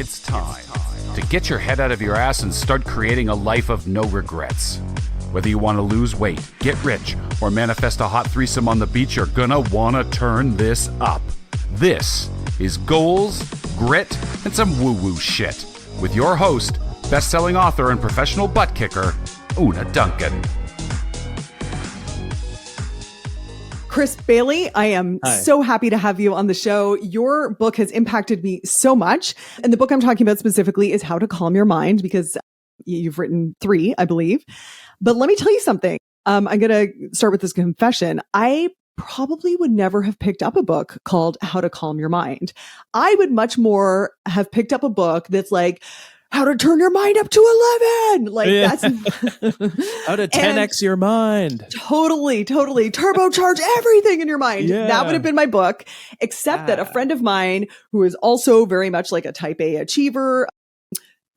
It's time to get your head out of your ass and start creating a life of no regrets. Whether you want to lose weight, get rich, or manifest a hot threesome on the beach, you're gonna wanna turn this up. This is Goals, Grit, and some woo-woo shit with your host, best-selling author and professional butt kicker, Una Duncan. Chris Bailey, I am so happy to have you on the show. Your book has impacted me so much. And the book I'm talking about specifically is How to Calm Your Mind, because you've written 3, I believe. But let me tell you something. I'm going to start with this confession. I probably would never have picked up a book called How to Calm Your Mind. I would much more have picked up a book that's like, how to turn your mind up to 11. Like that's how to 10x your mind. Totally turbocharge everything in your mind. Yeah. That would have been my book, except that a friend of mine who is also very much like a type A achiever,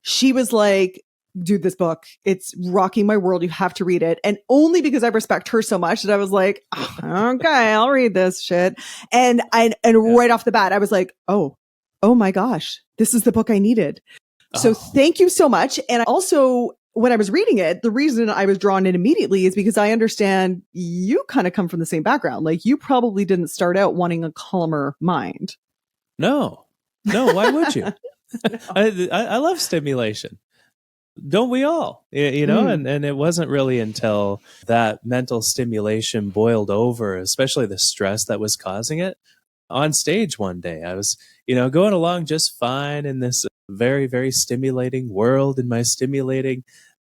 she was like, dude, this book, it's rocking my world. You have to read it. And only because I respect her so much that I was like, okay, I'll read this shit. And right off the bat, I was like, oh my gosh, this is the book I needed. So thank you so much. And also, when I was reading it, the reason I was drawn in immediately is because I understand you kind of come from the same background. Like you probably didn't start out wanting a calmer mind. No, why would you? I love stimulation. Don't we all? You know, and it wasn't really until that mental stimulation boiled over, especially the stress that was causing it. On stage one day, I was, going along just fine in this very, very stimulating world in my stimulating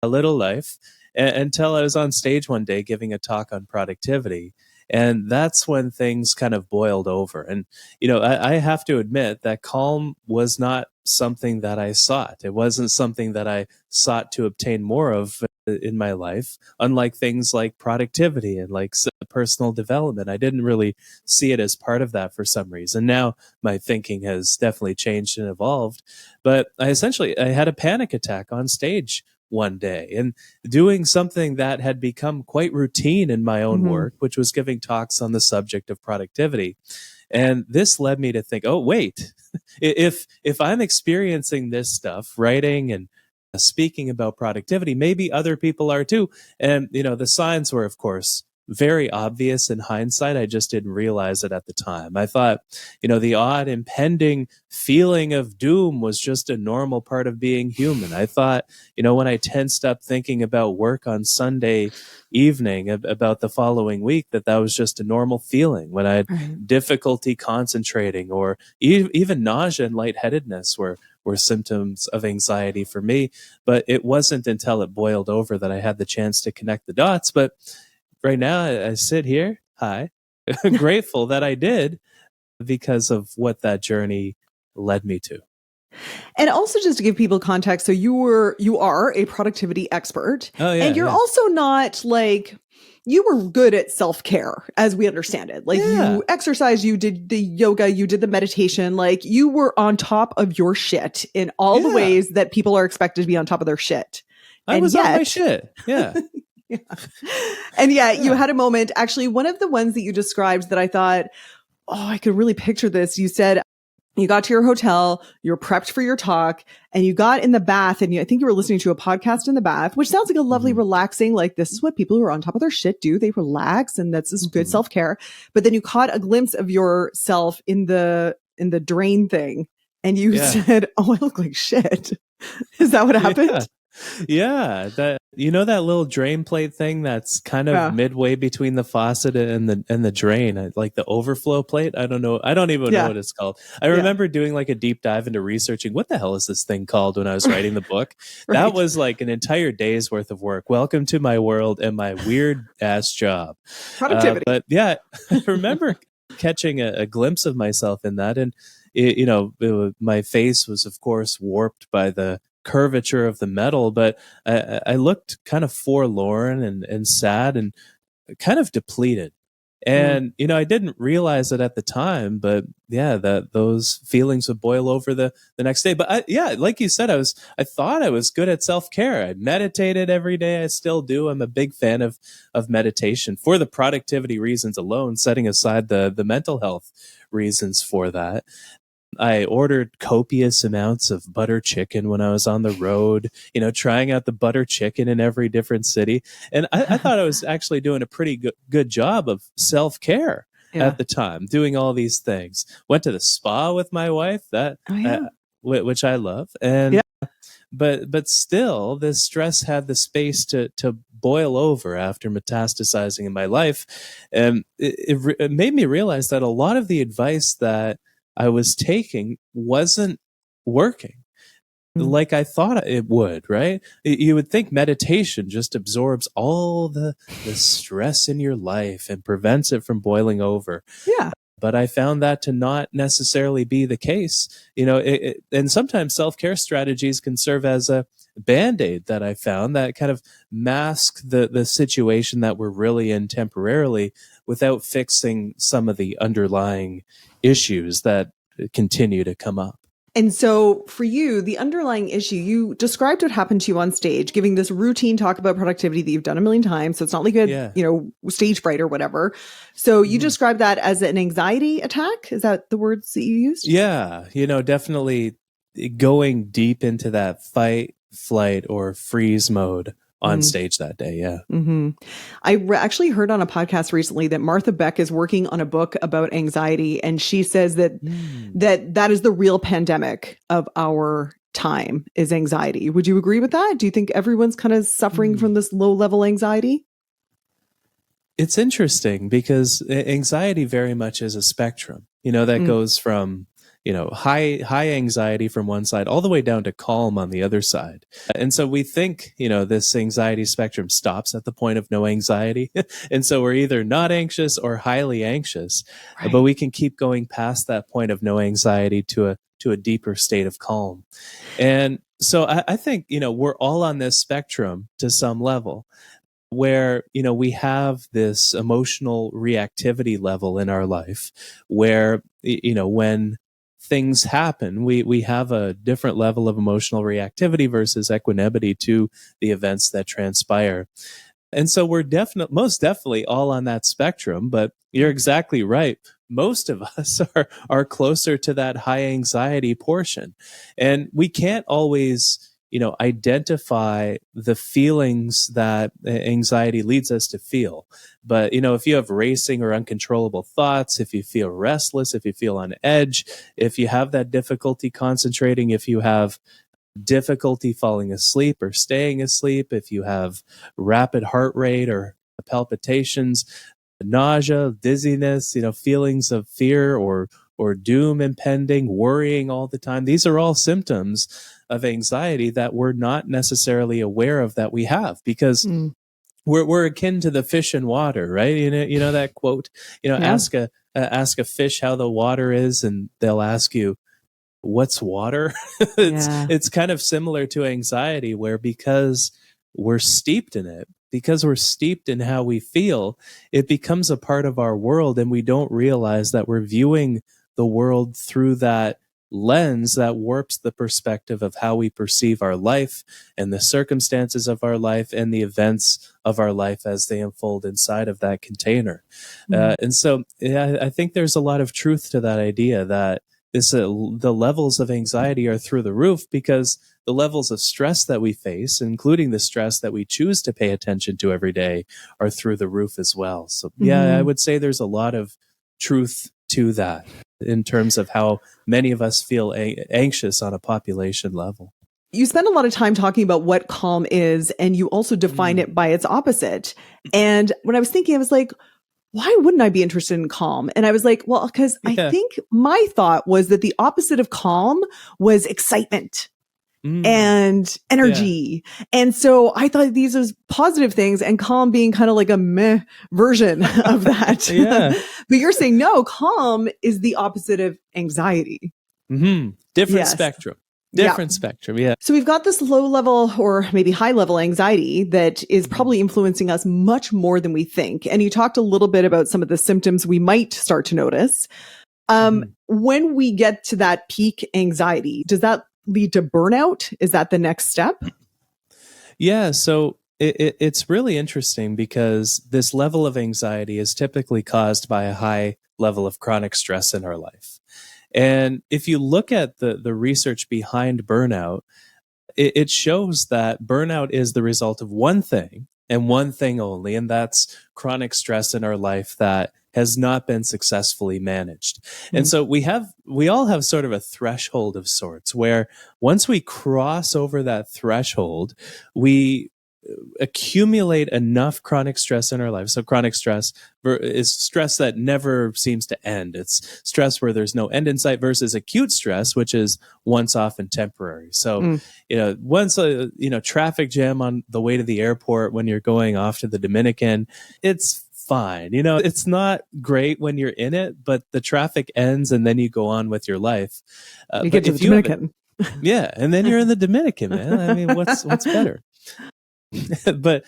little life until I was on stage one day giving a talk on productivity. And that's when things kind of boiled over. And, I have to admit that calm was not something that I sought. It wasn't something that I sought to obtain more of in my life, unlike things like productivity and like personal development. I didn't really see it as part of that for some reason. Now my thinking has definitely changed and evolved, but I had a panic attack on stage one day and doing something that had become quite routine in my own work, which was giving talks on the subject of productivity. And this led me to think, oh, wait, if I'm experiencing this stuff, writing and speaking about productivity, maybe other people are too. And, the signs were, of course, very obvious in hindsight. I just didn't realize it at the time. I thought, the odd impending feeling of doom was just a normal part of being human. I thought, when I tensed up thinking about work on Sunday evening about the following week, that was just a normal feeling. When I had difficulty concentrating or even nausea and lightheadedness were symptoms of anxiety for me. But it wasn't until it boiled over that I had the chance to connect the dots. But right now, I sit here, grateful that I did because of what that journey led me to. And also, just to give people context, so you are a productivity expert, and you're also not like, you were good at self-care as we understand it. Like you exercise, you did the yoga, you did the meditation, like you were on top of your shit in all the ways that people are expected to be on top of their shit. I was on my shit. Yeah. Yeah. And yet you had a moment, actually, one of the ones that you described that I thought, I could really picture this. You said you got to your hotel, you were prepped for your talk, and you got in the bath, and I think you were listening to a podcast in the bath, which sounds like a lovely, relaxing, like this is what people who are on top of their shit do. They relax, and that's just good self-care. But then you caught a glimpse of yourself in the drain thing, and you said, I look like shit. Is that what happened? Yeah, that that little drain plate thing that's kind of midway between the faucet and the drain, like the overflow plate. I don't know. I don't even know what it's called. I remember doing like a deep dive into researching what the hell is this thing called when I was writing the book. That was like an entire day's worth of work. Welcome to my world and my weird ass job. Productivity. But yeah, I remember catching a glimpse of myself in that, and my face was of course warped by the curvature of the metal, but I looked kind of forlorn and sad and kind of depleted. And, I didn't realize it at the time, but that those feelings would boil over the next day. But like you said, I thought I was good at self-care. I meditated every day. I still do. I'm a big fan of meditation for the productivity reasons alone, setting aside the mental health reasons for that. I ordered copious amounts of butter chicken when I was on the road, trying out the butter chicken in every different city. And I thought I was actually doing a pretty good job of self-care Yeah. at the time, doing all these things. Went to the spa with my wife, which I love. And Yeah. but still, this stress had the space to boil over after metastasizing in my life. And it made me realize that a lot of the advice that I was taking wasn't working like I thought it would, right? You would think meditation just absorbs all the stress in your life and prevents it from boiling over. Yeah. But I found that to not necessarily be the case. And sometimes self-care strategies can serve as a Band-Aid that I found that kind of mask the situation that we're really in temporarily without fixing some of the underlying issues that continue to come up. And so for you, the underlying issue, you described what happened to you on stage, giving this routine talk about productivity that you've done a million times. So it's not like you had, stage fright or whatever. So you described that as an anxiety attack. Is that the words that you used? Yeah. Definitely going deep into that fight, flight, or freeze mode on stage that day. Yeah. Mm-hmm. I actually heard on a podcast recently that Martha Beck is working on a book about anxiety. And she says that that is the real pandemic of our time is anxiety. Would you agree with that? Do you think everyone's kind of suffering from this low level anxiety? It's interesting because anxiety very much is a spectrum, that goes from high anxiety from one side all the way down to calm on the other side. And so we think, this anxiety spectrum stops at the point of no anxiety. And so we're either not anxious or highly anxious, right. But we can keep going past that point of no anxiety to a deeper state of calm. And so I think, we're all on this spectrum to some level where, we have this emotional reactivity level in our life where, when things happen, we have a different level of emotional reactivity versus equanimity to the events that transpire. And so we're most definitely all on that spectrum, but you're exactly right. Most of us are closer to that high anxiety portion. And we can't always, identify the feelings that anxiety leads us to feel. But, if you have racing or uncontrollable thoughts, if you feel restless, if you feel on edge, if you have that difficulty concentrating, if you have difficulty falling asleep or staying asleep, if you have rapid heart rate or palpitations, nausea, dizziness, feelings of fear or doom impending, worrying all the time. These are all symptoms of anxiety that we're not necessarily aware of that we have because we're akin to the fish in water, right? You know that quote, ask a fish how the water is and they'll ask you, what's water? It's kind of similar to anxiety where because we're steeped in it, because we're steeped in how we feel, it becomes a part of our world and we don't realize that we're viewing the world through that lens that warps the perspective of how we perceive our life and the circumstances of our life and the events of our life as they unfold inside of that container. And so I think there's a lot of truth to that idea that the levels of anxiety are through the roof because the levels of stress that we face, including the stress that we choose to pay attention to every day, are through the roof as well. So I would say there's a lot of truth to that in terms of how many of us feel anxious on a population level. You spend a lot of time talking about what calm is, and you also define it by its opposite. And when I was thinking, I was like, why wouldn't I be interested in calm? And I was like, well, because I think my thought was that the opposite of calm was excitement and energy. Yeah. And so I thought these are positive things and calm being kind of like a meh version of that. But you're saying, no, calm is the opposite of anxiety. Different spectrum. Different spectrum. Yeah. So we've got this low level or maybe high level anxiety that is probably influencing us much more than we think. And you talked a little bit about some of the symptoms we might start to notice. When we get to that peak anxiety, does that lead to burnout? Is that the next step? Yeah. So it's really interesting because this level of anxiety is typically caused by a high level of chronic stress in our life. And if you look at the research behind burnout, it shows that burnout is the result of one thing and one thing only, and that's chronic stress in our life that has not been successfully managed. And so we all have sort of a threshold of sorts where once we cross over that threshold, we accumulate enough chronic stress in our life. So chronic stress is stress that never seems to end. It's stress where there's no end in sight versus acute stress, which is once off and temporary. So, once a, traffic jam on the way to the airport when you're going off to the Dominican, it's fine. It's not great when you're in it, but the traffic ends and then you go on with your life. You get to the Dominican. Yeah. And then you're in the Dominican, man. I mean, what's better? But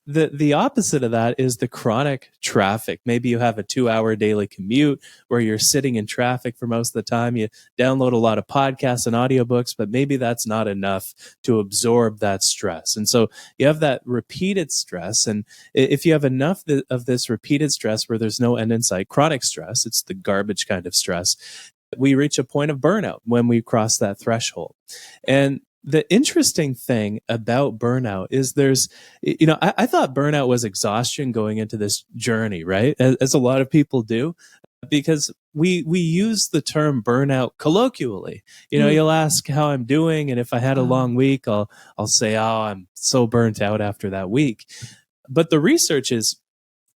the opposite of that is the chronic traffic. Maybe you have a 2-hour daily commute where you're sitting in traffic for most of the time. You download a lot of podcasts and audiobooks, but maybe that's not enough to absorb that stress. And so you have that repeated stress. And if you have enough of this repeated stress where there's no end in sight, chronic stress, it's the garbage kind of stress, we reach a point of burnout when we cross that threshold. And the interesting thing about burnout is I thought burnout was exhaustion going into this journey, right? As a lot of people do, because we use the term burnout colloquially. You'll ask how I'm doing, and if I had a long week, I'll say, "Oh, I'm so burnt out after that week." But the research is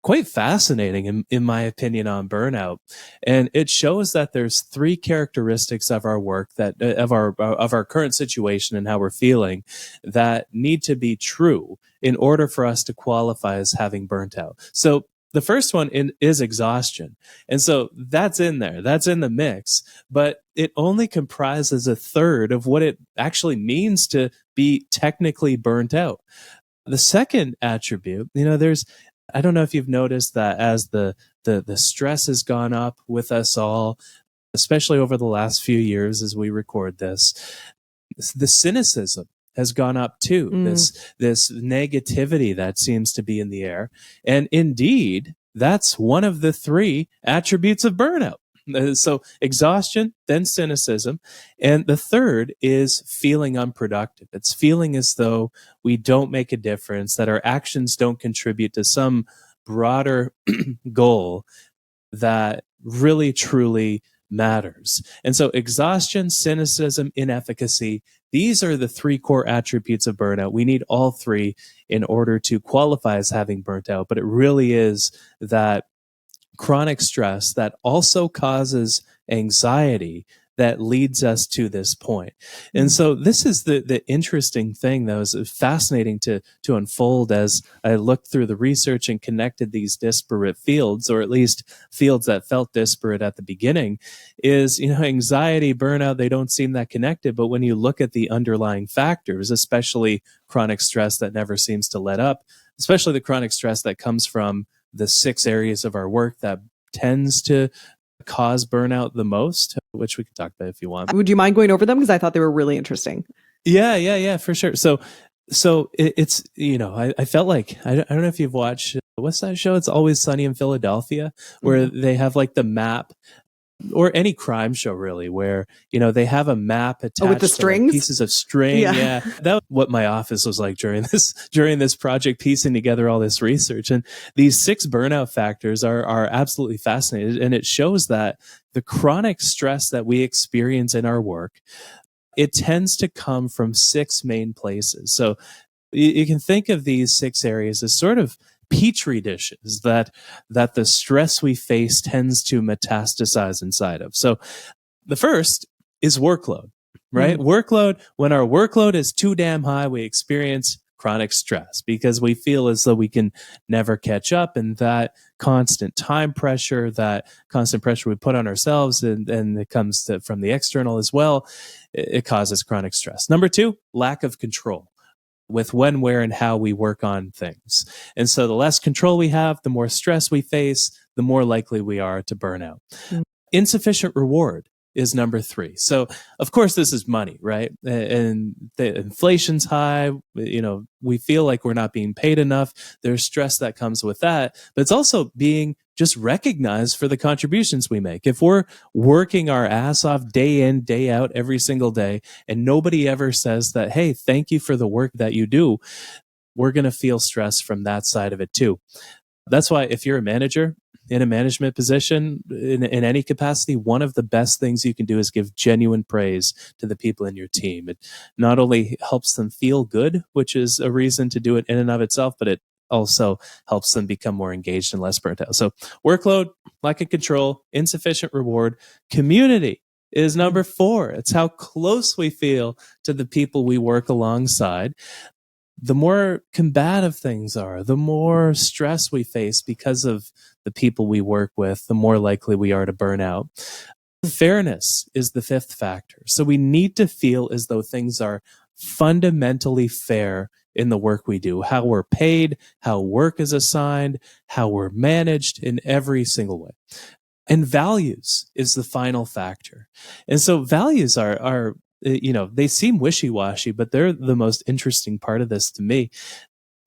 quite fascinating in my opinion on burnout, and it shows that there's 3 characteristics of our work that of our current situation and how we're feeling that need to be true in order for us to qualify as having burnt out. So the first one is exhaustion. And so that's in there, that's in the mix, but it only comprises a third of what it actually means to be technically burnt out. The second attribute, I don't know if you've noticed that as the stress has gone up with us all, especially over the last few years as we record this, the cynicism has gone up too. This negativity that seems to be in the air. And indeed, that's one of the 3 attributes of burnout. So exhaustion, then cynicism. And the third is feeling unproductive. It's feeling as though we don't make a difference, that our actions don't contribute to some broader goal that really, truly matters. And so exhaustion, cynicism, inefficacy, these are the 3 core attributes of burnout. We need all 3 in order to qualify as having burnt out. But it really is that chronic stress that also causes anxiety that leads us to this point. And so this is the interesting thing that was fascinating to unfold as I looked through the research and connected these disparate fields, or at least fields that felt disparate at the beginning, is, anxiety, burnout, they don't seem that connected. But when you look at the underlying factors, especially chronic stress that never seems to let up, especially the chronic stress that comes from the 6 areas of our work that tends to cause burnout the most, which we can talk about if you want. Would you mind going over them? Because I thought they were really interesting. Yeah, for sure. So it's, I felt like, I don't know if you've watched, what's that show? It's Always Sunny in Philadelphia, where they have like the map, or any crime show really, where, they have a map attached with the strings? to pieces of string. Yeah. That was what my office was like during this project, piecing together all this research. And these 6 burnout factors are absolutely fascinating. And it shows that the chronic stress that we experience in our work, it tends to come from 6 main places. So you can think of these 6 areas as sort of petri dishes that the stress we face tends to metastasize inside of. So the first is workload, right? Workload. When our workload is too damn high, we experience chronic stress because we feel as though we can never catch up, and that constant time pressure, that constant pressure we put on ourselves, and it comes from the external as well, it causes chronic stress. Number 2, lack of control with when, where, and how we work on things. And so the less control we have, the more stress we face, the more likely we are to burn out. Insufficient reward. is number 3. So of course this is money, right? And the inflation's high, we feel like we're not being paid enough. There's stress that comes with that, but it's also being just recognized for the contributions we make. If we're working our ass off day in, day out, every single day, and nobody ever says that, hey, thank you for the work that you do, we're going to feel stress from that side of it too. That's why if you're a manager in a management position in any capacity, one of the best things you can do is give genuine praise to the people in your team. It not only helps them feel good, which is a reason to do it in and of itself, but it also helps them become more engaged and less burnt out. So workload, lack of control, insufficient reward. Community is number 4. It's how close we feel to the people we work alongside. The more combative things are, the more stress we face because of the people we work with, the more likely we are to burn out. Fairness is the 5th factor. So we need to feel as though things are fundamentally fair in the work we do, how we're paid, how work is assigned, how we're managed in every single way. And values is the final factor. And so values are they seem wishy-washy, but they're the most interesting part of this to me,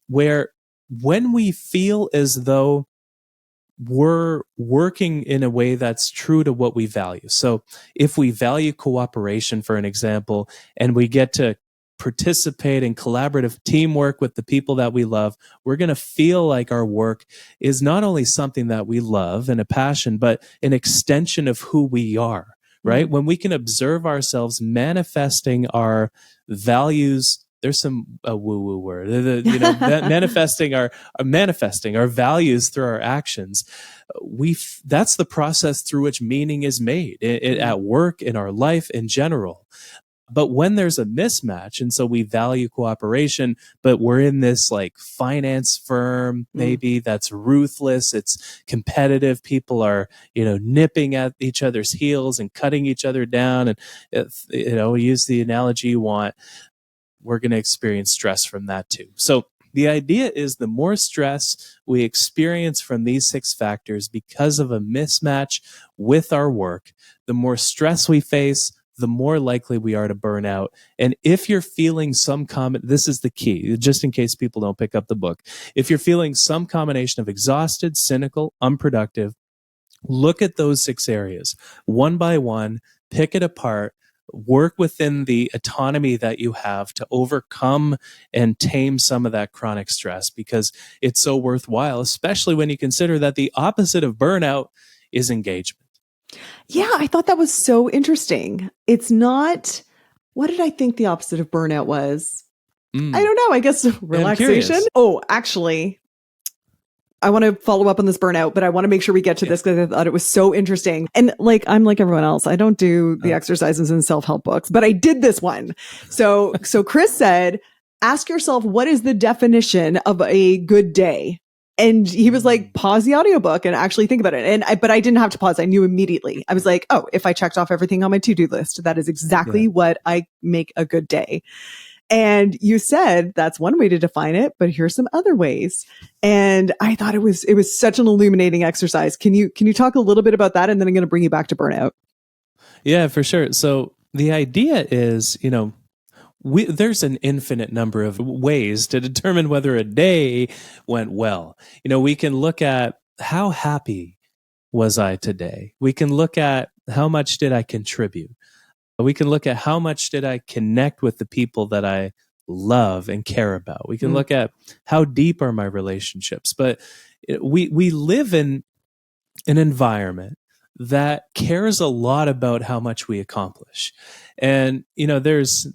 where when we feel as though we're working in a way that's true to what we value. So if we value cooperation, for an example, and we get to participate in collaborative teamwork with the people that we love, we're going to feel like our work is not only something that we love and a passion, but an extension of who we are. Right? When we can observe ourselves manifesting our values, there's some woo-woo word, manifesting our values through our actions. That's the process through which meaning is made at work, in our life in general. But when there's a mismatch, and so we value cooperation, but we're in this like finance firm, maybe that's ruthless, it's competitive, people are, nipping at each other's heels and cutting each other down. And, use the analogy you want, we're going to experience stress from that too. So the idea is the more stress we experience from these 6 factors because of a mismatch with our work, the more stress we face, the more likely we are to burn out. And if you're feeling this is the key, just in case people don't pick up the book. If you're feeling some combination of exhausted, cynical, unproductive, look at those 6 areas one by one, pick it apart, work within the autonomy that you have to overcome and tame some of that chronic stress, because it's so worthwhile, especially when you consider that the opposite of burnout is engagement. Yeah, I thought that was so interesting. It's not, what did I think the opposite of burnout was? I don't know. I guess relaxation. Oh, actually, I want to follow up on this burnout, but I want to make sure we get to this because I thought it was so interesting. And I'm like everyone else. I don't do the exercises in self-help books, but I did this one. So Chris said, ask yourself, what is the definition of a good day? And he was like, pause the audiobook and actually think about it. But I didn't have to pause. I knew immediately. I was like, oh, if I checked off everything on my to-do list, that is exactly what I make a good day. And you said that's one way to define it, but here's some other ways. And I thought it was such an illuminating exercise. Can you talk a little bit about that? And then I'm going to bring you back to burnout. Yeah, for sure. So the idea is, there's an infinite number of ways to determine whether a day went well. We can look at how happy was I today? We can look at how much did I contribute? We can look at how much did I connect with the people that I love and care about. We can look at how deep are my relationships. But we live in an environment that cares a lot about how much we accomplish. And, there's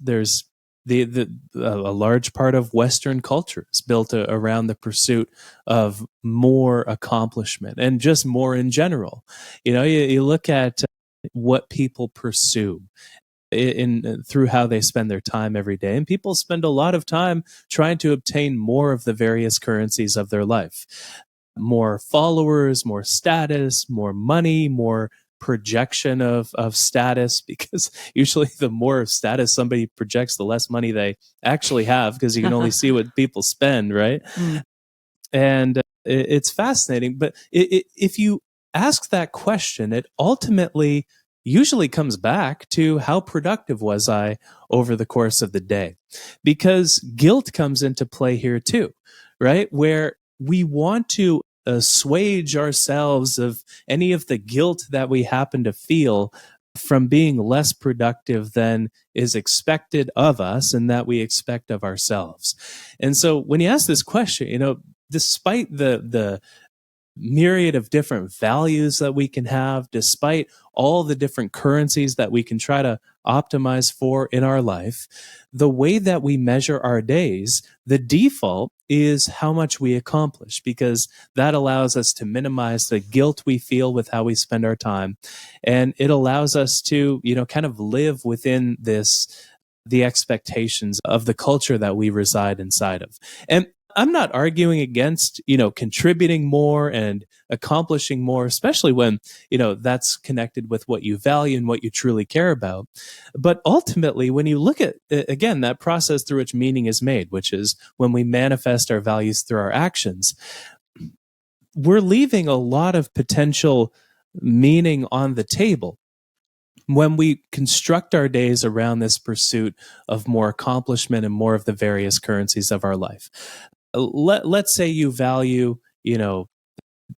a large part of Western culture is built around the pursuit of more accomplishment and just more in general. You look at what people pursue through how they spend their time every day, and people spend a lot of time trying to obtain more of the various currencies of their life. More followers, more status, more money, more projection of status, because usually the more status somebody projects, the less money they actually have, because you can only see what people spend, right? And it's fascinating. But if you ask that question, it ultimately usually comes back to how productive was I over the course of the day. Because guilt comes into play here too, right? Where we want to assuage ourselves of any of the guilt that we happen to feel from being less productive than is expected of us and that we expect of ourselves. And so when you ask this question, despite the myriad of different values that we can have, despite all the different currencies that we can try to optimize for in our life, the way that we measure our days, the default is how much we accomplish, because that allows us to minimize the guilt we feel with how we spend our time. And it allows us to, kind of live within the expectations of the culture that we reside inside of. And I'm not arguing against, contributing more and accomplishing more, especially when, that's connected with what you value and what you truly care about. But ultimately, when you look at, again, that process through which meaning is made, which is when we manifest our values through our actions, we're leaving a lot of potential meaning on the table when we construct our days around this pursuit of more accomplishment and more of the various currencies of our life. Let's say you value,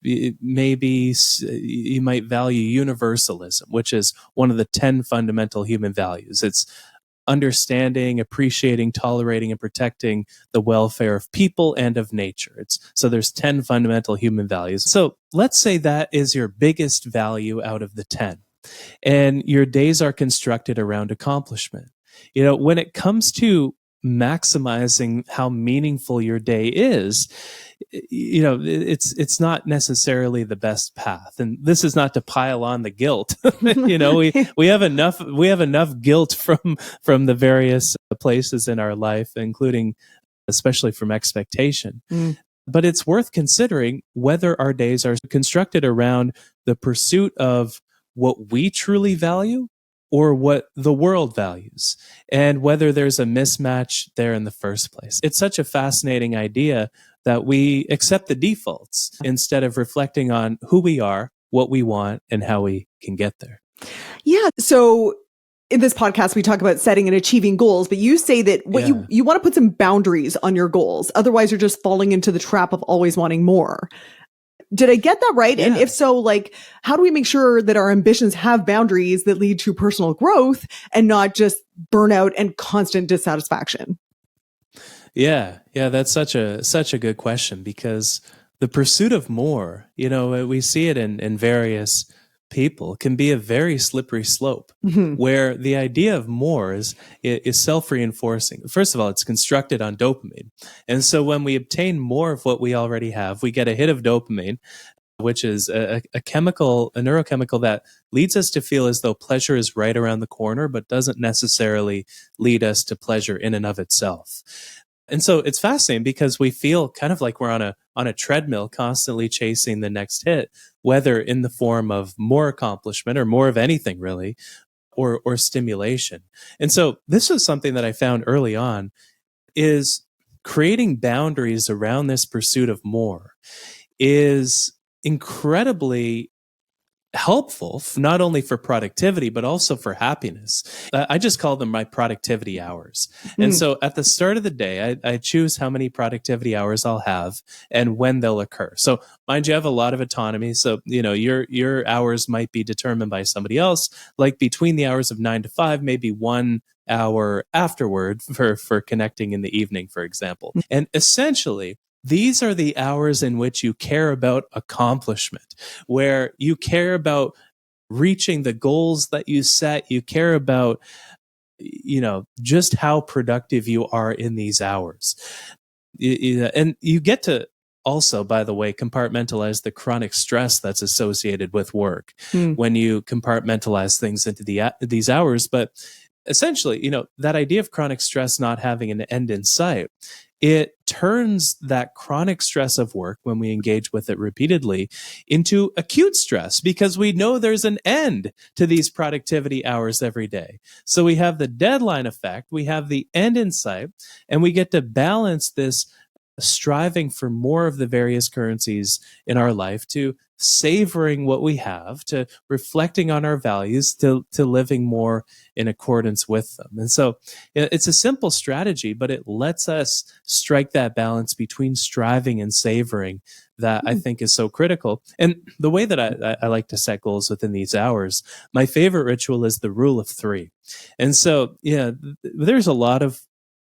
maybe you might value universalism, which is one of the 10 fundamental human values. It's understanding, appreciating, tolerating, and protecting the welfare of people and of nature. So there's 10 fundamental human values. So let's say that is your biggest value out of the 10. And your days are constructed around accomplishment. When it comes to maximizing how meaningful your day is, it's not necessarily the best path. And this is not to pile on the guilt. We have enough guilt from the various places in our life, including especially from expectation. But it's worth considering whether our days are constructed around the pursuit of what we truly value or what the world values, and whether there's a mismatch there in the first place. It's such a fascinating idea that we accept the defaults instead of reflecting on who we are, what we want, and how we can get there. Yeah. So in this podcast, we talk about setting and achieving goals, but you say that you want to put some boundaries on your goals. Otherwise, you're just falling into the trap of always wanting more. Did I get that right? Yeah. And if so, how do we make sure that our ambitions have boundaries that lead to personal growth and not just burnout and constant dissatisfaction? Yeah, that's such a good question, because the pursuit of more, we see it in various people, can be a very slippery slope, where the idea of more is self-reinforcing. First of all, it's constructed on dopamine. And so when we obtain more of what we already have, we get a hit of dopamine, which is a neurochemical that leads us to feel as though pleasure is right around the corner, but doesn't necessarily lead us to pleasure in and of itself. And so it's fascinating because we feel kind of like we're on a treadmill, constantly chasing the next hit, whether in the form of more accomplishment or more of anything really, or stimulation. And so this was something that I found early on, is creating boundaries around this pursuit of more is incredibly helpful, not only for productivity, but also for happiness. I just call them my productivity hours. And so at the start of the day, I choose how many productivity hours I'll have and when they'll occur. So mind you, I have a lot of autonomy. So, your hours might be determined by somebody else, like between the hours of 9 to 5, maybe 1 hour afterward for connecting in the evening, for example. And essentially, these are the hours in which you care about accomplishment, where you care about reaching the goals that you set. You care about, just how productive you are in these hours. And you get to also, by the way, compartmentalize the chronic stress that's associated with work when you compartmentalize things into these hours. But essentially, that idea of chronic stress not having an end in sight, it turns that chronic stress of work, when we engage with it repeatedly, into acute stress, because we know there's an end to these productivity hours every day. So we have the deadline effect, we have the end in sight, and we get to balance this striving for more of the various currencies in our life to savoring what we have, to reflecting on our values, to living more in accordance with them. And so it's a simple strategy, but it lets us strike that balance between striving and savoring that I think is so critical. And the way that I like to set goals within these hours, my favorite ritual is the rule of 3. And so, there's a lot of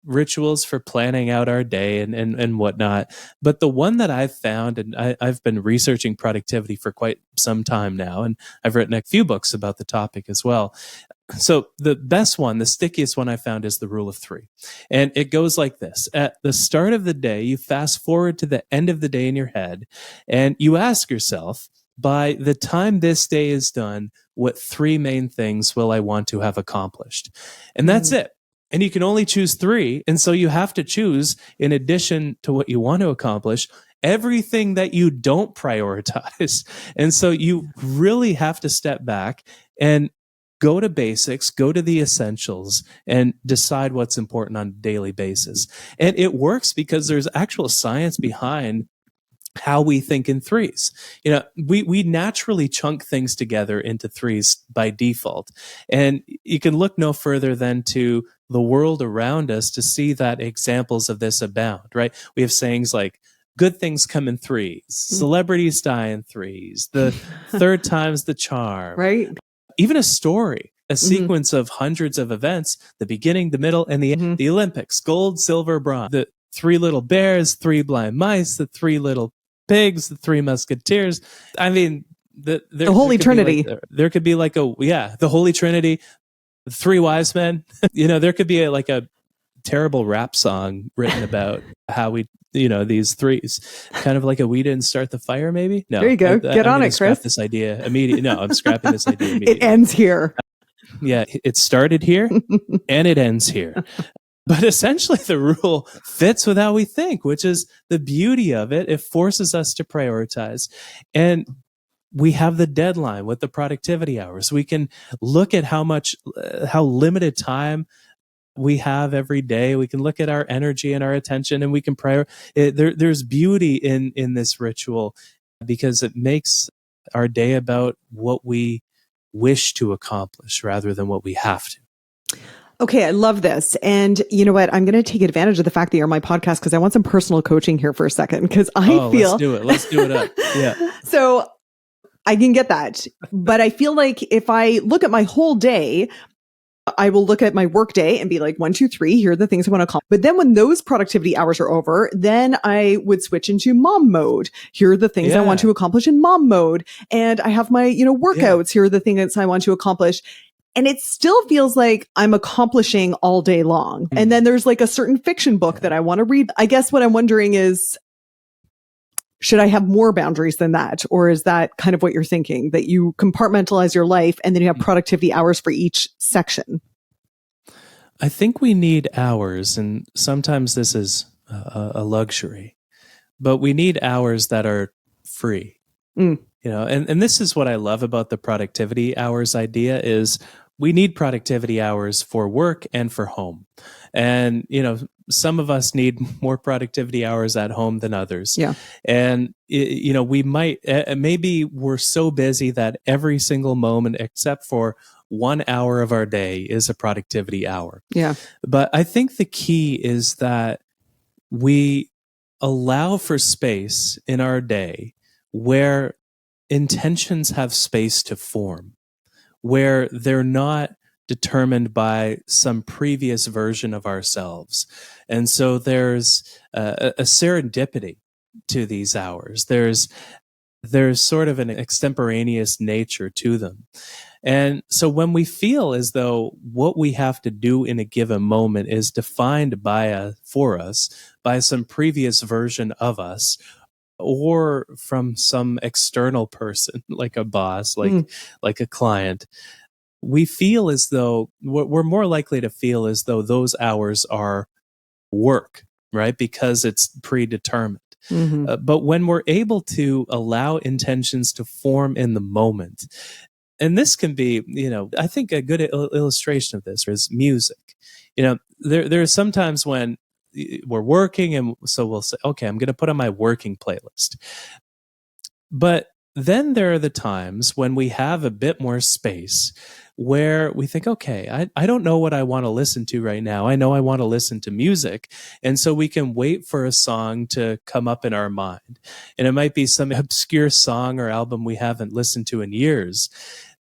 rituals for planning out our day and whatnot. But the one that I've found, and I've been researching productivity for quite some time now, and I've written a few books about the topic as well. So the best one, the stickiest one I found, is the rule of 3. And it goes like this. At the start of the day, you fast forward to the end of the day in your head, and you ask yourself, by the time this day is done, what 3 main things will I want to have accomplished? And that's it. And you can only choose 3. And so you have to choose, in addition to what you want to accomplish, everything that you don't prioritize. And so you really have to step back and go to basics, go to the essentials, and decide what's important on a daily basis. And it works because there's actual science behind how we think in 3s. We naturally chunk things together into 3s by default. And you can look no further than to the world around us to see that examples of this abound, right? We have sayings like, good things come in 3s, celebrities die in 3s, the third time's the charm. Right. Even a story, a sequence of hundreds of events, the beginning, the middle, and the end. The Olympics, gold, silver, bronze, the 3 little bears, 3 blind mice, the 3 little pigs, the 3 musketeers. I mean, the Holy Trinity. There could be like the Holy Trinity, the 3 wise men. There could be a terrible rap song written about how we, these 3s, kind of like a "we didn't start the fire," maybe. No, there you go. Get on it, Chris. This idea immediately. No, I'm scrapping this idea immediately. It ends here. Yeah, it started here and it ends here. But essentially, the rule fits with how we think, which is the beauty of it. It forces us to prioritize. And we have the deadline with the productivity hours. We can look at how limited time we have every day. We can look at our energy and our attention, and we can there's beauty in this ritual because it makes our day about what we wish to accomplish rather than what we have to. Okay, I love this. And you know what? I'm going to take advantage of the fact that you're on my podcast because I want some personal coaching here for a second because I feel... Let's do it. Let's do it up. Yeah. So I can get that. But I feel like if I look at my whole day, I will look at my work day and be like, 1, 2, 3, here are the things I want to accomplish. But then when those productivity hours are over, then I would switch into mom mode. Here are the things I want to accomplish in mom mode. And I have my, workouts. Here are the things I want to accomplish. And it still feels like I'm accomplishing all day long. And then there's like a certain fiction book that I want to read. I guess what I'm wondering is, should I have more boundaries than that? Or is that kind of what you're thinking, that you compartmentalize your life and then you have productivity hours for each section? I think we need hours, and sometimes this is a luxury, but we need hours that are free. And this is what I love about the productivity hours idea is we need productivity hours for work and for home. And, some of us need more productivity hours at home than others. Yeah. And, we might, maybe we're so busy that every single moment except for 1 hour of our day is a productivity hour. Yeah. But I think the key is that we allow for space in our day where intentions have space to form, where they're not determined by some previous version of ourselves. And so there's a serendipity to these hours. There's sort of an extemporaneous nature to them. And so when we feel as though what we have to do in a given moment is defined for us by some previous version of us, or from some external person, like a boss, like a client, we feel as though we're more likely to feel as though those hours are work, right? Because it's predetermined. But when we're able to allow intentions to form in the moment, and this can be, I think a good illustration of this is music. There are some times when we're working, and so we'll say, okay, I'm going to put on my working playlist. But then there are the times when we have a bit more space where we think, okay, I don't know what I want to listen to right now. I know I want to listen to music. And so we can wait for a song to come up in our mind. And it might be some obscure song or album we haven't listened to in years.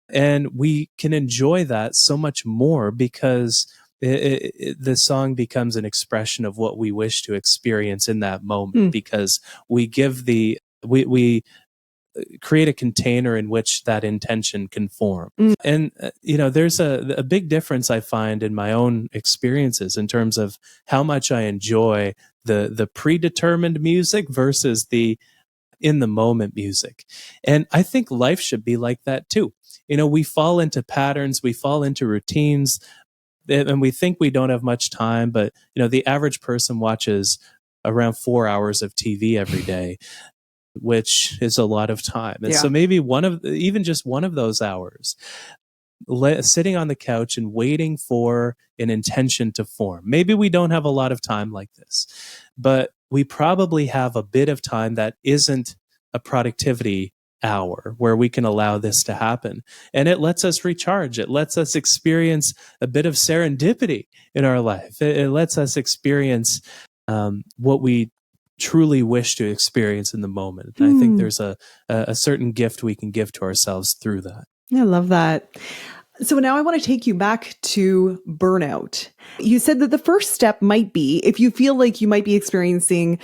And we can enjoy that so much more because the song becomes an expression of what we wish to experience in that moment, because we give we create a container in which that intention can form. And, there's a big difference I find in my own experiences in terms of how much I enjoy the predetermined music versus the in the moment music. And I think life should be like that too. We fall into patterns, we fall into routines, and we think we don't have much time, but, the average person watches around 4 hours of TV every day, which is a lot of time. And so maybe even just one of those hours, sitting on the couch and waiting for an intention to form. Maybe we don't have a lot of time like this, but we probably have a bit of time that isn't a productivity hour where we can allow this to happen. And it lets us recharge. It lets us experience a bit of serendipity in our life. It lets us experience what we truly wish to experience in the moment. And I think there's a certain gift we can give to ourselves through that. I love that. So now I want to take you back to burnout. You said that the first step might be if you feel like you might be experiencing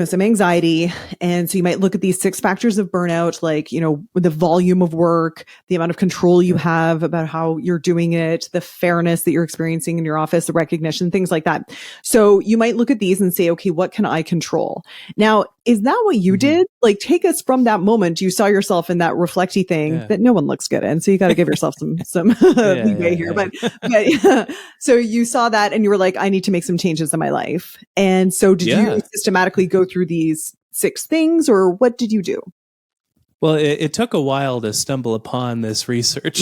some anxiety. And so you might look at these 6 factors of burnout, like, the volume of work, the amount of control you have about how you're doing it, the fairness that you're experiencing in your office, the recognition, things like that. So you might look at these and say, okay, what can I control? Now, is that what you did? Like, take us from that moment. You saw yourself in that reflecty thing that no one looks good in. So you got to give yourself some leeway here. But so you saw that and you were like, I need to make some changes in my life. And so did you systematically go through these 6 things, or what did you do? Well, it took a while to stumble upon this research.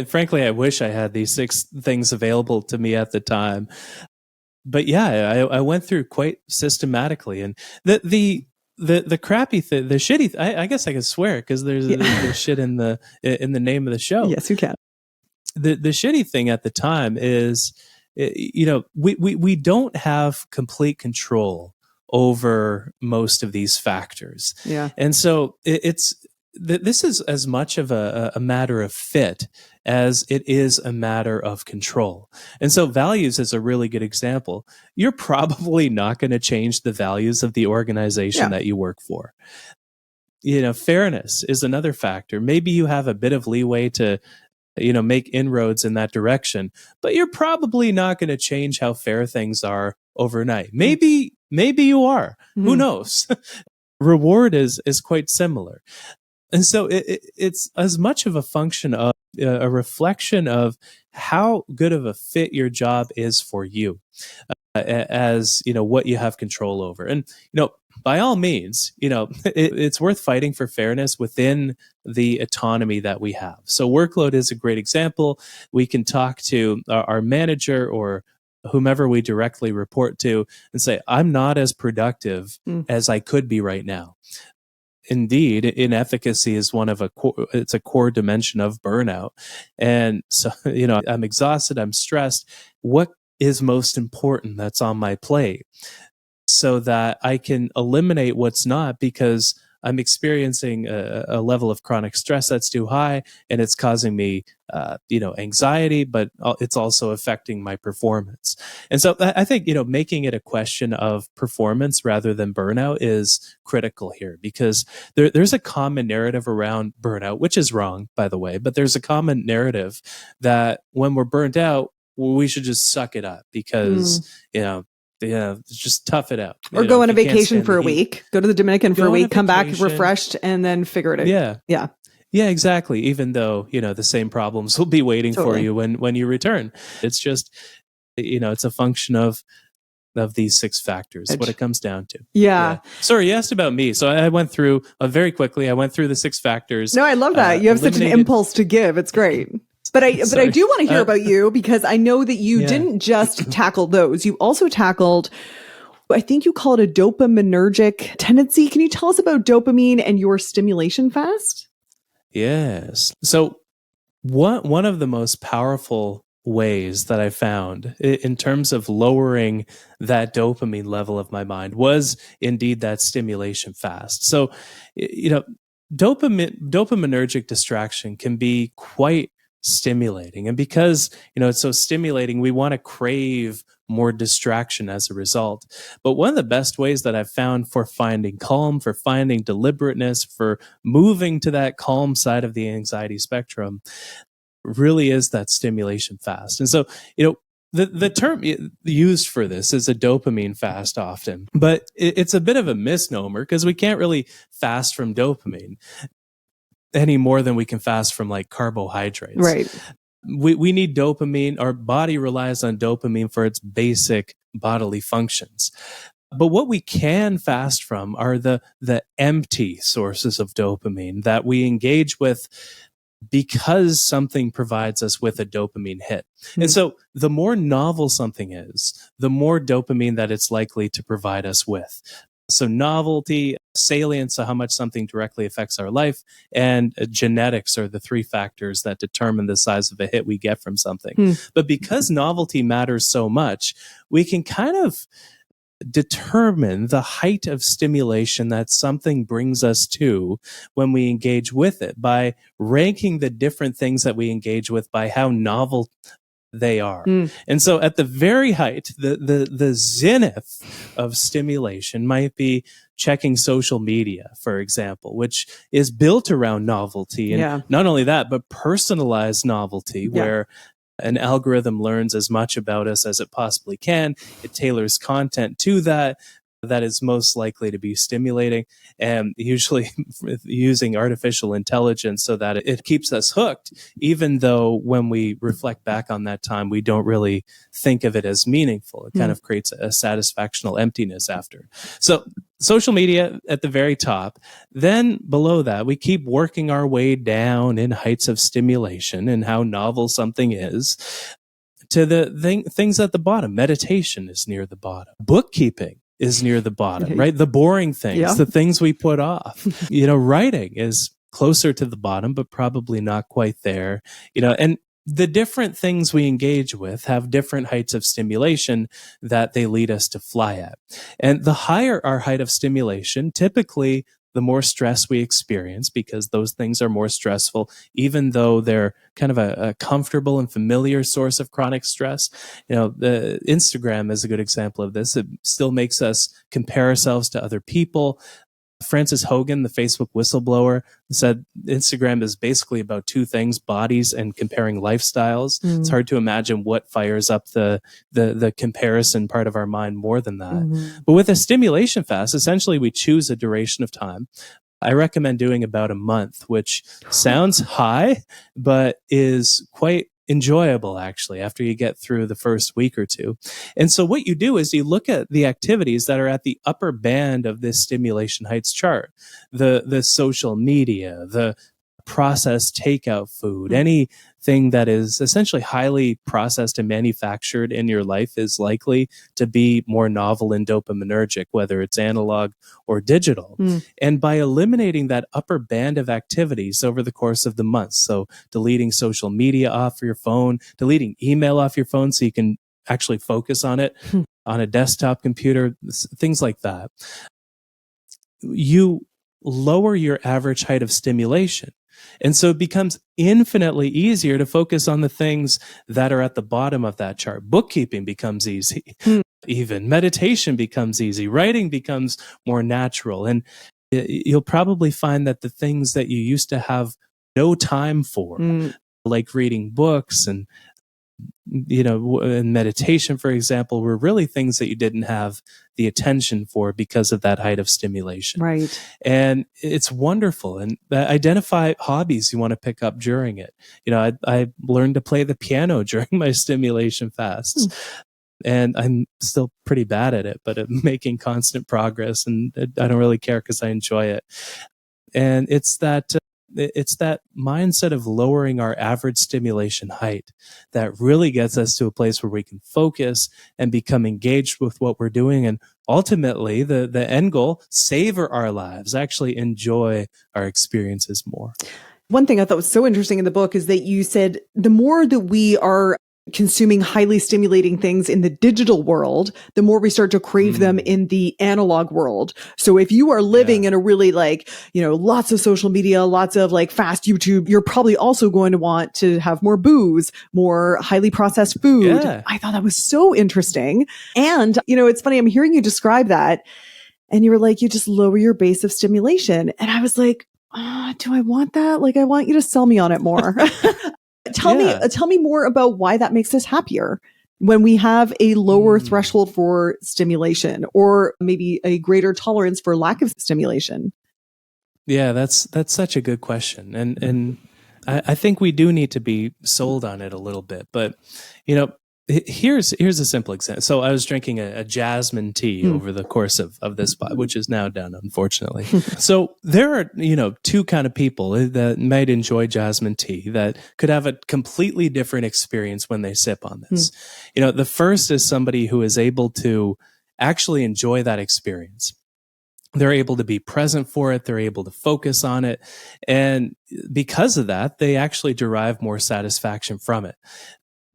Frankly, I wish I had these 6 things available to me at the time. But I went through quite systematically, and the crappy thing, the shitty. I guess I can swear because there's shit in the name of the show. Yes, you can. The shitty thing at the time is, we don't have complete control over most of these factors. Yeah, and so this is as much of a matter of fit as it is a matter of control. And so values is a really good example. You're probably not going to change the values of the organization that you work for. Fairness is another factor. Maybe you have a bit of leeway to make inroads in that direction, but you're probably not going to change how fair things are overnight. Maybe you are. Who knows? Reward is quite similar. And so it's as much of a function of a reflection of how good of a fit your job is for you, as what you have control over. And by all means, it's worth fighting for fairness within the autonomy that we have. So workload is a great example. We can talk to our manager or whomever we directly report to and say, I'm not as productive as I could be right now. Indeed, inefficacy is it's a core dimension of burnout. And so, I'm exhausted, I'm stressed. What is most important that's on my plate so that I can eliminate what's not, because I'm experiencing a level of chronic stress that's too high, and it's causing me, anxiety, but it's also affecting my performance. And so I think, making it a question of performance rather than burnout is critical here, because there's a common narrative around burnout, which is wrong, by the way, but there's a common narrative that when we're burnt out, we should just suck it up because, just tough it out. Or go on a vacation for a week, go to the Dominican for a week, come back refreshed, and then figure it out. Yeah, exactly. Even though, the same problems will be waiting for you when you return. It's just, it's a function of these 6 factors, what it comes down to. Yeah. Sorry, you asked about me. So I went through very quickly. I went through the 6 factors. No, I love that. You have such an impulse to give. It's great. But I do want to hear about you, because I know that you didn't just tackle those. You also tackled I think you call it a dopaminergic tendency. Can you tell us about dopamine and your stimulation fast? Yes. So one of the most powerful ways that I found in terms of lowering that dopamine level of my mind was indeed that stimulation fast. So, dopaminergic distraction can be quite stimulating. And because, it's so stimulating, we want to crave more distraction as a result. But one of the best ways that I've found for finding calm, for finding deliberateness, for moving to that calm side of the anxiety spectrum really is that stimulation fast. And so, the term used for this is a dopamine fast often, but it's a bit of a misnomer because we can't really fast from dopamine any more than we can fast from like carbohydrates. Right. We need dopamine. Our body relies on dopamine for its basic bodily functions. But what we can fast from are the empty sources of dopamine that we engage with because something provides us with a dopamine hit. And so the more novel something is, the more dopamine that it's likely to provide us with. So novelty, salience, so how much something directly affects our life, and genetics are the three factors that determine the size of a hit we get from something. But because novelty matters so much, we can kind of determine the height of stimulation that something brings us to when we engage with it by ranking the different things that we engage with by how novel they are. And so at the very height, the zenith of stimulation might be checking social media, for example, which is built around novelty. And not only that, but personalized novelty, where an algorithm learns as much about us as it possibly can. It tailors content to that is most likely to be stimulating, and usually using artificial intelligence so that it keeps us hooked, even though when we reflect back on that time, we don't really think of it as meaningful. It kind of creates a satisfactional emptiness after. So social media at the very top. Then below that, we keep working our way down in heights of stimulation and how novel something is to the things at the bottom. Meditation is near the bottom. Bookkeeping is near the bottom, right? The boring things, the things we put off. Writing is closer to the bottom, but probably not quite there. And the different things we engage with have different heights of stimulation that they lead us to fly at. And the higher our height of stimulation, typically the more stress we experience, because those things are more stressful, even though they're kind of a comfortable and familiar source of chronic stress. The Instagram is a good example of this. It still makes us compare ourselves to other people. Frances Hogan, the Facebook whistleblower, said Instagram is basically about two things: bodies and comparing lifestyles. It's hard to imagine what fires up the comparison part of our mind more than that. But with a stimulation fast, essentially we choose a duration of time. I recommend doing about a month, which sounds high, but is quite enjoyable actually after you get through the first week or two. And so what you do is you look at the activities that are at the upper band of this stimulation heights chart, the social media, the processed takeout food, anything that is essentially highly processed and manufactured in your life is likely to be more novel and dopaminergic, whether it's analog or digital. And by eliminating that upper band of activities over the course of the month, so deleting social media off your phone, deleting email off your phone so you can actually focus on it on a desktop computer, things like that, you lower your average height of stimulation. And so it becomes infinitely easier to focus on the things that are at the bottom of that chart. Bookkeeping becomes easy. Even meditation becomes easy. Writing becomes more natural. And you'll probably find that the things that you used to have no time for, like reading books and and meditation, for example, were really things that you didn't have the attention for because of that height of stimulation. Right. And it's wonderful. And identify hobbies you want to pick up during it. I learned to play the piano during my stimulation fasts. And I'm still pretty bad at it, but I'm making constant progress, and I don't really care because I enjoy it. And it's that it's that mindset of lowering our average stimulation height that really gets us to a place where we can focus and become engaged with what we're doing. And ultimately, the end goal, savor our lives, actually enjoy our experiences more. One thing I thought was so interesting in the book is that you said the more that we are consuming highly stimulating things in the digital world, the more we start to crave them in the analog world. So if you are living in a really lots of social media, lots of fast YouTube, you're probably also going to want to have more booze, more highly processed food. Yeah. I thought that was so interesting. And, it's funny, I'm hearing you describe that and you were like, you just lower your base of stimulation. And I was like, do I want that? I want you to sell me on it more. Tell me more about why that makes us happier when we have a lower threshold for stimulation or maybe a greater tolerance for lack of stimulation. Yeah, that's such a good question. And I think we do need to be sold on it a little bit. But, here's a simple example. So I was drinking a jasmine tea over the course of this pod, which is now done, unfortunately. So there are, two kind of people that might enjoy jasmine tea that could have a completely different experience when they sip on this. The first is somebody who is able to actually enjoy that experience. They're able to be present for it. They're able to focus on it. And because of that, they actually derive more satisfaction from it.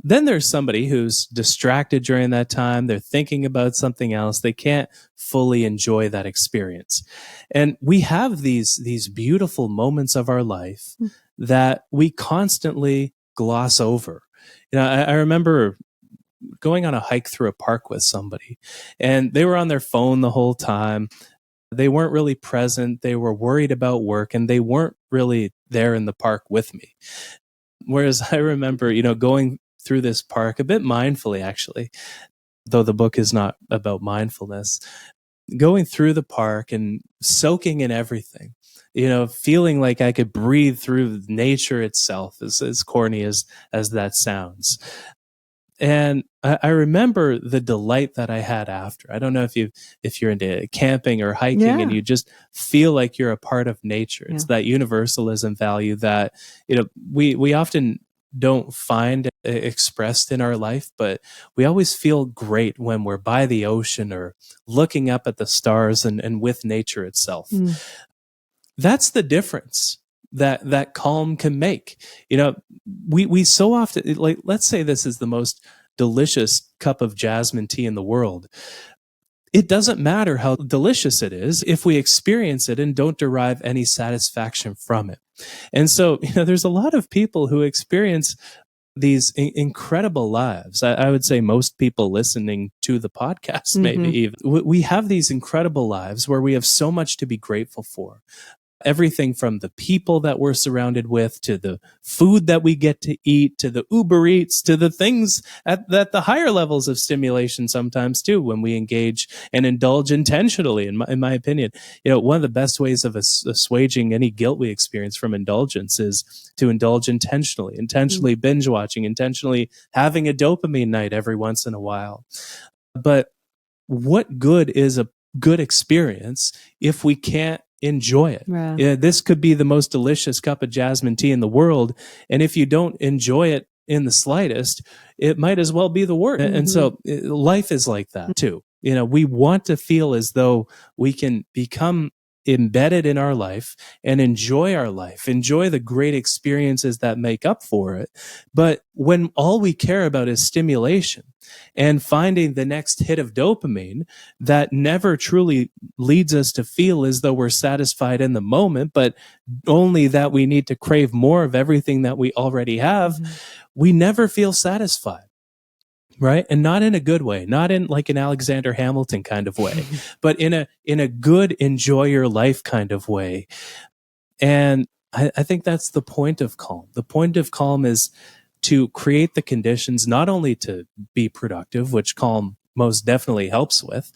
Then there's somebody who's distracted during that time. They're thinking about something else. They can't fully enjoy that experience. And we have these beautiful moments of our life that we constantly gloss over. I remember going on a hike through a park with somebody, and they were on their phone the whole time. They weren't really present. They were worried about work, and they weren't really there in the park with me. Whereas I remember, going through this park a bit mindfully, actually, though the book is not about mindfulness, going through the park and soaking in everything, feeling like I could breathe through nature itself, as corny as that sounds. And I remember the delight that I had after. I don't know if you're into camping or hiking and you just feel like you're a part of nature. It's that universalism value that, we often don't find expressed in our life, but we always feel great when we're by the ocean or looking up at the stars and with nature itself. That's the difference that calm can make. We so often, let's say this is the most delicious cup of jasmine tea in the world. It doesn't matter how delicious it is if we experience it and don't derive any satisfaction from it. And so, there's a lot of people who experience these incredible lives. I would say most people listening to the podcast, maybe even, we have these incredible lives where we have so much to be grateful for. Everything from the people that we're surrounded with, to the food that we get to eat, to the Uber Eats, to the things at the higher levels of stimulation sometimes too, when we engage and indulge intentionally, in my opinion. One of the best ways of assuaging any guilt we experience from indulgence is to indulge intentionally binge watching, intentionally having a dopamine night every once in a while. But what good is a good experience if we can't enjoy it? Yeah, this could be the most delicious cup of jasmine tea in the world, and if you don't enjoy it in the slightest, it might as well be the worst. And so life is like that too. We want to feel as though we can become embedded in our life and enjoy our life, enjoy the great experiences that make up for it. But when all we care about is stimulation and finding the next hit of dopamine that never truly leads us to feel as though we're satisfied in the moment, but only that we need to crave more of everything that we already have, we never feel satisfied. Right. And not in a good way, not in like an Alexander Hamilton kind of way, but in a good, enjoy your life kind of way. And I think that's the point of calm. The point of calm is to create the conditions, not only to be productive, which calm most definitely helps with,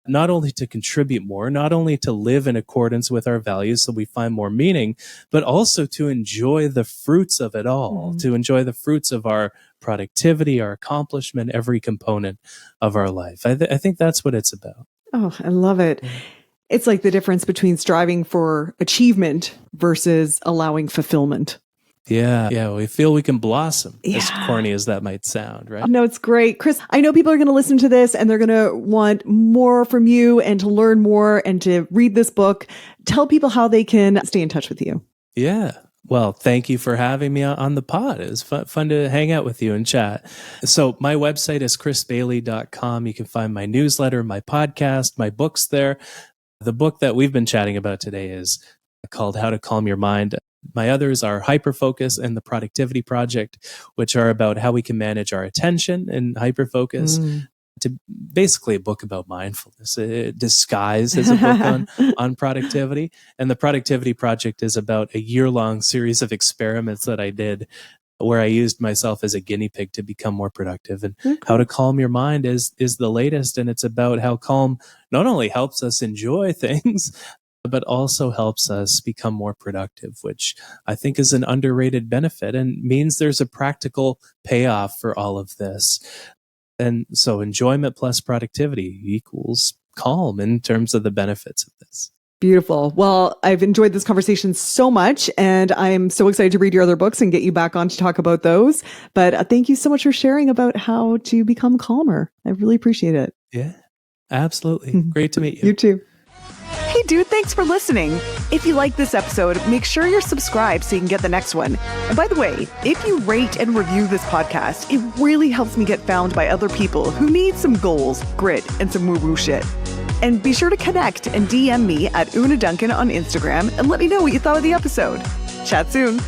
not only to contribute more, not only to live in accordance with our values so we find more meaning, but also to enjoy the fruits of it all, to enjoy the fruits of our productivity, our accomplishment, every component of our life. I think that's what it's about. Oh, I love it. It's like the difference between striving for achievement versus allowing fulfillment. Yeah. We feel we can blossom, as corny as that might sound, right? No, it's great. Chris, I know people are going to listen to this and they're going to want more from you and to learn more and to read this book. Tell people how they can stay in touch with you. Yeah. Well, thank you for having me on the pod. It was fun to hang out with you and chat. So my website is chrisbailey.com. You can find my newsletter, my podcast, my books there. The book that we've been chatting about today is called How to Calm Your Mind. My others are Hyperfocus and the Productivity Project, which are about how we can manage our attention and hyperfocus. To basically a book about mindfulness, disguised as a book on productivity. And the Productivity Project is about a year-long series of experiments that I did where I used myself as a guinea pig to become more productive. And How to Calm Your Mind is the latest. And it's about how calm not only helps us enjoy things, but also helps us become more productive, which I think is an underrated benefit and means there's a practical payoff for all of this. And so enjoyment plus productivity equals calm in terms of the benefits of this. Beautiful. Well, I've enjoyed this conversation so much, and I'm so excited to read your other books and get you back on to talk about those. But thank you so much for sharing about how to become calmer. I really appreciate it. Yeah, absolutely. Great to meet you. You too. Hey dude, thanks for listening. If you like this episode, make sure you're subscribed so you can get the next one. And by the way, if you rate and review this podcast, it really helps me get found by other people who need some goals, grit, and some woo-woo shit. And be sure to connect and DM me at Una Duncan on Instagram and let me know what you thought of the episode. Chat soon.